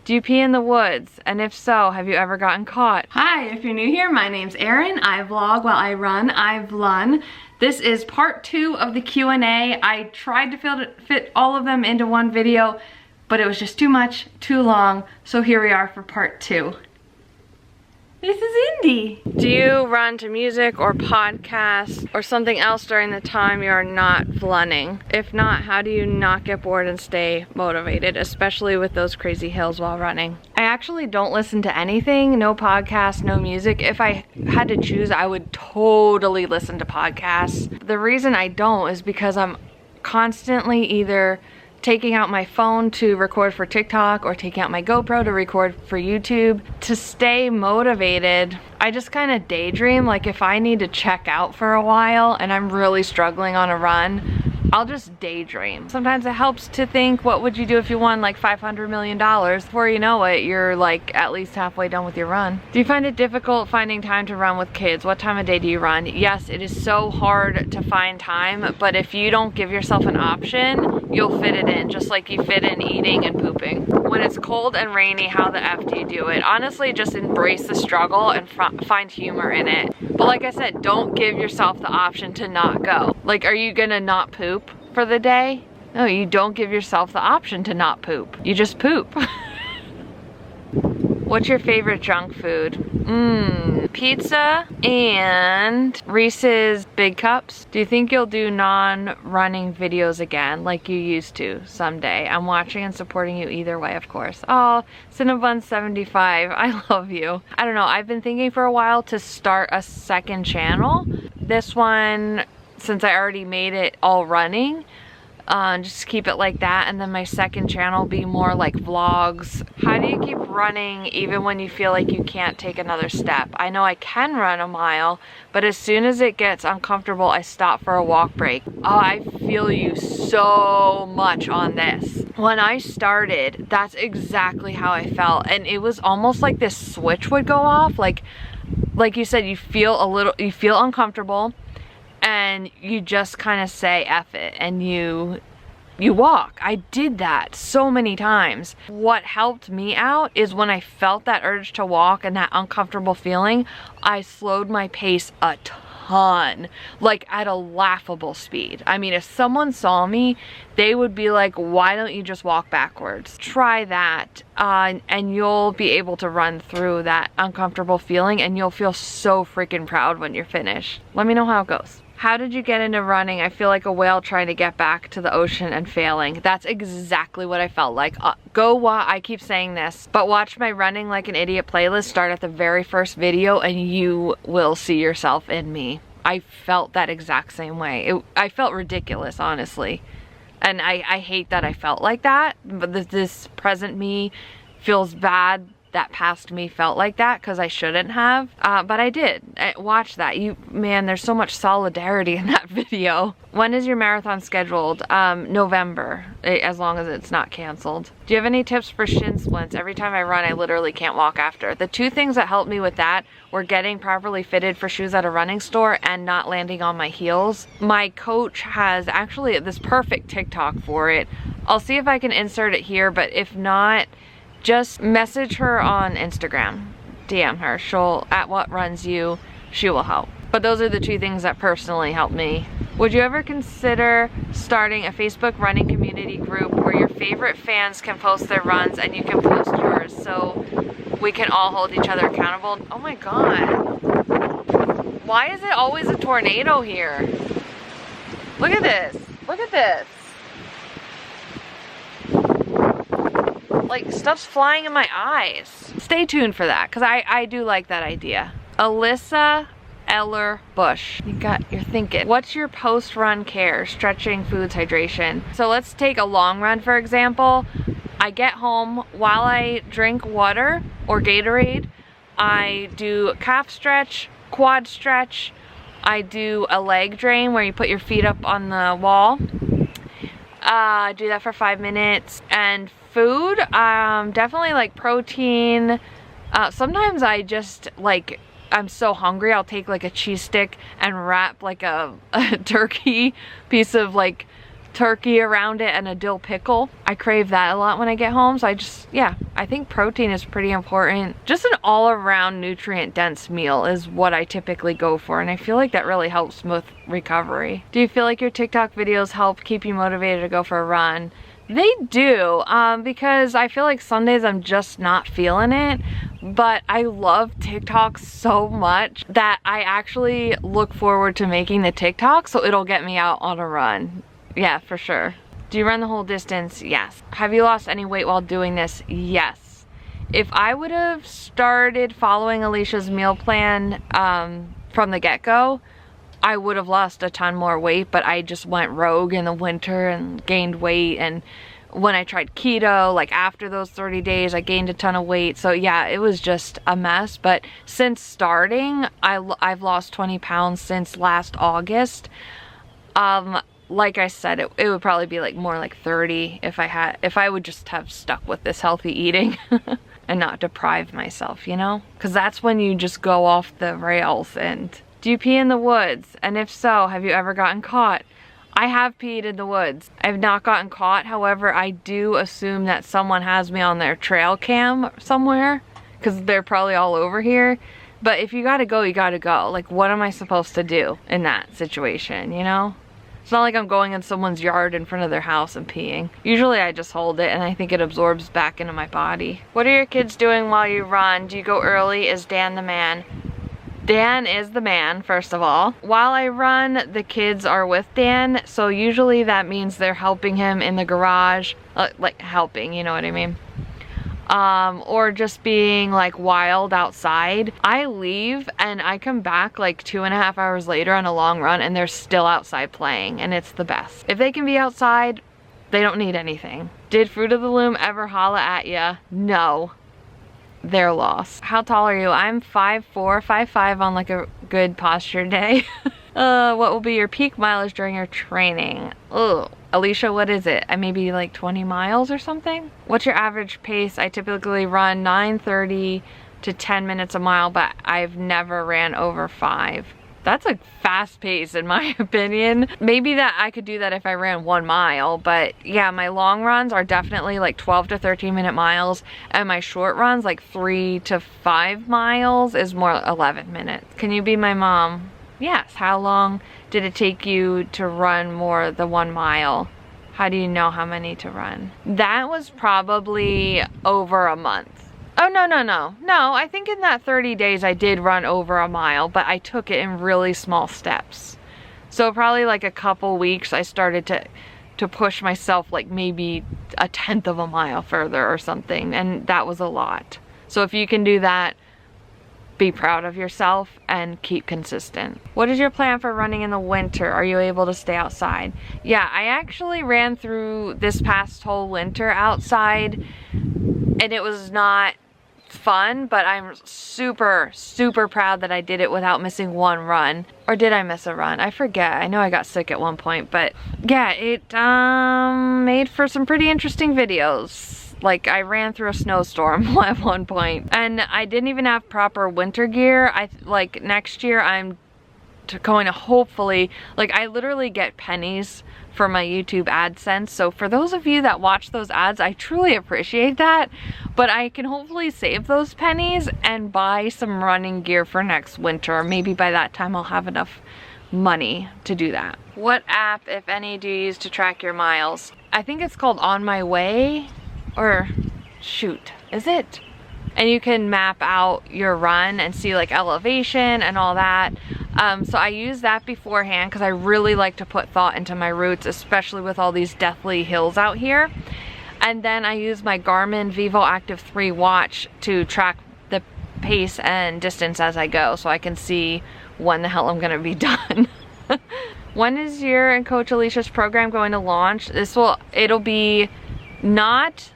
Do you pee in the woods? And if so, have you ever gotten caught? Hi, if you're new here, my name's Erin. I vlog while I run. I've run. This is part 2 of the Q&A. I tried to fit all of them into one video, but it was just too much, too long. So here we are for part 2. This is Indy. Do you run to music or podcasts or something else during the time you're not running? If not, how do you not get bored and stay motivated, especially with those crazy hills while running? I actually don't listen to anything, no podcasts, no music. If I had to choose, I would totally listen to podcasts. The reason I don't is because I'm constantly either taking out my phone to record for TikTok or taking out my GoPro to record for YouTube. To stay motivated, I just kind of daydream. Like if I need to check out for a while and I'm really struggling on a run, I'll just daydream. Sometimes it helps to think, what would you do if you won like $500 million? Before you know it, you're like at least halfway done with your run. Do you find it difficult finding time to run with kids? What time of day do you run? Yes, it is so hard to find time, but if you don't give yourself an option, you'll fit it in, just like you fit in eating and pooping. When it's cold and rainy, how the F do you do it? Honestly, just embrace the struggle and find humor in it. But like I said, don't give yourself the option to not go. Like, are you gonna not poop for the day? No, you don't give yourself the option to not poop. You just poop. What's your favorite junk food? Pizza and Reese's Big Cups. Do you think you'll do non-running videos again like you used to someday? I'm watching and supporting you either way, of course. Oh, Cinnabon75, I love you. I don't know, I've been thinking for a while to start a second channel. This one, since I already made it all running, just keep it like that, and then my second channel be more like vlogs. How do you keep running even when you feel like you can't take another step? I know I can run a mile, but as soon as it gets uncomfortable, I stop for a walk break. Oh, I feel you so much on this. When I started, that's exactly how I felt, and it was almost like this switch would go off. Like you said, you feel uncomfortable, and you just kind of say F it and you walk. I did that so many times. What helped me out is when I felt that urge to walk and that uncomfortable feeling, I slowed my pace a ton, like at a laughable speed. I mean, if someone saw me, they would be like, why don't you just walk backwards? Try that, and you'll be able to run through that uncomfortable feeling, and you'll feel so freaking proud when you're finished. Let me know how it goes. How did you get into running? I feel like a whale trying to get back to the ocean and failing. That's exactly what I felt like. I keep saying this, but watch my Running Like an Idiot playlist start at the very first video and you will see yourself in me. I felt that exact same way. I felt ridiculous, honestly. And I hate that I felt like that, but this present me feels bad that past me felt like that, because I shouldn't have, but I did. Watch that. Man, there's so much solidarity in that video. When is your marathon scheduled? November, as long as it's not canceled. Do you have any tips for shin splints? Every time I run, I literally can't walk after. The two things that helped me with that were getting properly fitted for shoes at a running store and not landing on my heels. My coach has actually this perfect TikTok for it. I'll see if I can insert it here, but if not, just message her on Instagram, DM her, at what runs you, she will help. But those are the two things that personally helped me. Would you ever consider starting a Facebook running community group where your favorite fans can post their runs and you can post yours, so we can all hold each other accountable? Oh my God. Why is it always a tornado here? Look at this. Look at this. Like, stuff's flying in my eyes. Stay tuned for that, because I do like that idea. Alyssa Eller Bush. You're thinking. What's your post-run care? Stretching, foods, hydration. So let's take a long run, for example. I get home, while I drink water or Gatorade, I do calf stretch, quad stretch. I do a leg drain where you put your feet up on the wall. Do that for 5 minutes. And food, definitely like protein. Sometimes I just like, I'm so hungry, I'll take like a cheese stick and wrap like a turkey piece of like turkey around it and a dill pickle. I crave that a lot when I get home. So I think protein is pretty important. Just an all-around nutrient dense meal is what I typically go for, and I feel like that really helps with recovery. Do you feel like your TikTok videos help keep you motivated to go for a run? They do, because I feel like some days I'm just not feeling it, but I love TikTok so much that I actually look forward to making the TikTok so it'll get me out on a run. Yeah, for sure. Do you run the whole distance? Yes. Have you lost any weight while doing this? Yes. If I would have started following Alicia's meal plan from the get-go, I would have lost a ton more weight, but I just went rogue in the winter and gained weight. And when I tried keto, like after those 30 days, I gained a ton of weight. So yeah, it was just a mess. But since starting, I've lost 20 pounds since last August. Like I said, it would probably be like more like 30 if I would just have stuck with this healthy eating and not deprive myself, you know? Because that's when you just go off the rails. And do you pee in the woods? And if so, have you ever gotten caught? I have peed in the woods. I've not gotten caught. However, I do assume that someone has me on their trail cam somewhere because they're probably all over here. But if you gotta go, you gotta go. Like, what am I supposed to do in that situation, you know? It's not like I'm going in someone's yard in front of their house and peeing. Usually I just hold it and I think it absorbs back into my body. What are your kids doing while you run? Do you go early? Is Dan the man? Dan is the man, first of all. While I run, the kids are with Dan, so usually that means they're helping him in the garage, like helping, you know what I mean? Or just being like wild outside. I leave and I come back like 2.5 hours later on a long run and they're still outside playing, and it's the best. If they can be outside, they don't need anything. Did Fruit of the Loom ever holla at ya? No. They're lost. How tall are you? I'm 5'4", 5'5" on like a good posture day. What will be your peak mileage during your training? Ugh. Alicia, what is it? Maybe like 20 miles or something? What's your average pace? I typically run 9:30 to 10 minutes a mile, but I've never ran over 5. That's a fast pace in my opinion. Maybe that I could do that if I ran 1 mile, but yeah, my long runs are definitely like 12 to 13 minute miles, and my short runs like 3 to 5 miles is more 11 minutes. Can you be my mom? Yes. How long did it take you to run more than 1 mile? How do you know how many to run? That was probably over a month. Oh, no, I think in that 30 days I did run over a mile, but I took it in really small steps. So probably like a couple weeks I started to push myself like maybe 1/10 of a mile further or something, and that was a lot. So if you can do that, be proud of yourself and keep consistent. What is your plan for running in the winter? Are you able to stay outside? Yeah, I actually ran through this past whole winter outside, and it was not fun, but I'm super proud that I did it without missing 1 run. Or did I miss a run? I forget. I know I got sick at one point, but yeah, it made for some pretty interesting videos. Like, I ran through a snowstorm at one point, and I didn't even have proper winter gear. Like next year I'm going to hopefully, like, I literally get pennies for my YouTube AdSense, so for those of you that watch those ads, I truly appreciate that, but I can hopefully save those pennies and buy some running gear for next winter. Maybe by that time I'll have enough money to do that. What app, if any, do you use to track your miles? I think it's called On My Way, or shoot, is it? And you can map out your run and see like elevation and all that. So I use that beforehand because I really like to put thought into my routes, especially with all these deathly hills out here. And then I use my Garmin Vivo Active 3 watch to track the pace and distance as I go, so I can see when the hell I'm gonna be done. When is your and Coach Alicia's program going to launch? It'll be not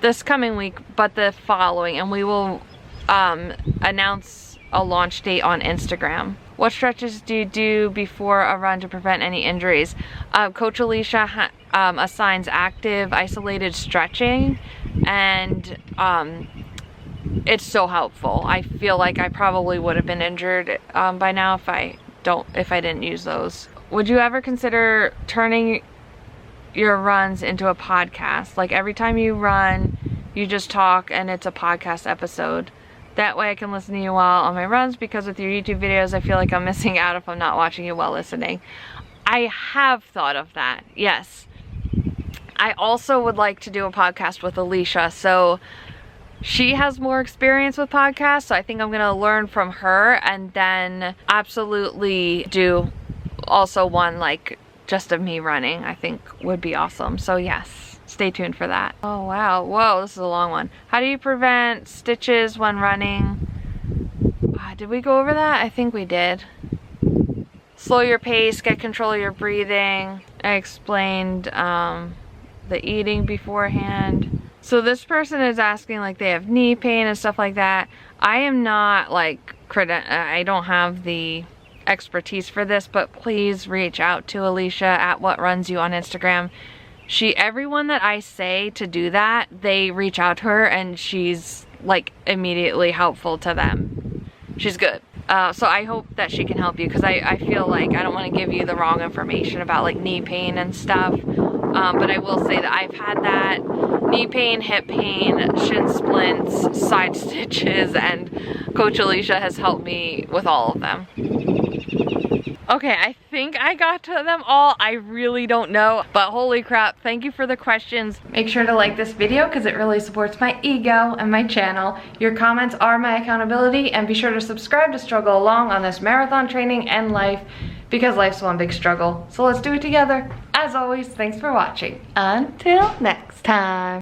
this coming week, but the following, and we will announce a launch date on Instagram. What stretches do you do before a run to prevent any injuries? Coach Alicia assigns active, isolated stretching, and it's so helpful. I feel like I probably would have been injured by now if I didn't use those. Would you ever consider turning your runs into a podcast. Like every time you run, you just talk and it's a podcast episode. That way I can listen to you while on my runs, because with your YouTube videos, I feel like I'm missing out if I'm not watching you while listening. I have thought of that, yes. I also would like to do a podcast with Alicia, so she has more experience with podcasts, so I think I'm gonna learn from her and then absolutely do also one like just of me running. I think would be awesome. So yes, stay tuned for that. Oh wow, whoa, this is a long one. How do you prevent stitches when running? Did we go over that? I think we did. Slow your pace, get control of your breathing. I explained the eating beforehand. So this person is asking like they have knee pain and stuff like that. I am not like, I don't have the expertise for this, but please reach out to Alicia at What Runs You on Instagram. Everyone that I say to do that, they reach out to her and she's like immediately helpful to them. She's good. So I hope that she can help you, because I feel like I don't want to give you the wrong information about like knee pain and stuff. But I will say that I've had that knee pain, hip pain, shin splints, side stitches, and Coach Alicia has helped me with all of them. Okay, I think I got to them all. I really don't know, but holy crap, thank you for the questions. Make sure to like this video because it really supports my ego and my channel. Your comments are my accountability, and be sure to subscribe to struggle along on this marathon training and life, because life's one big struggle. So let's do it together. As always, thanks for watching. Until next time.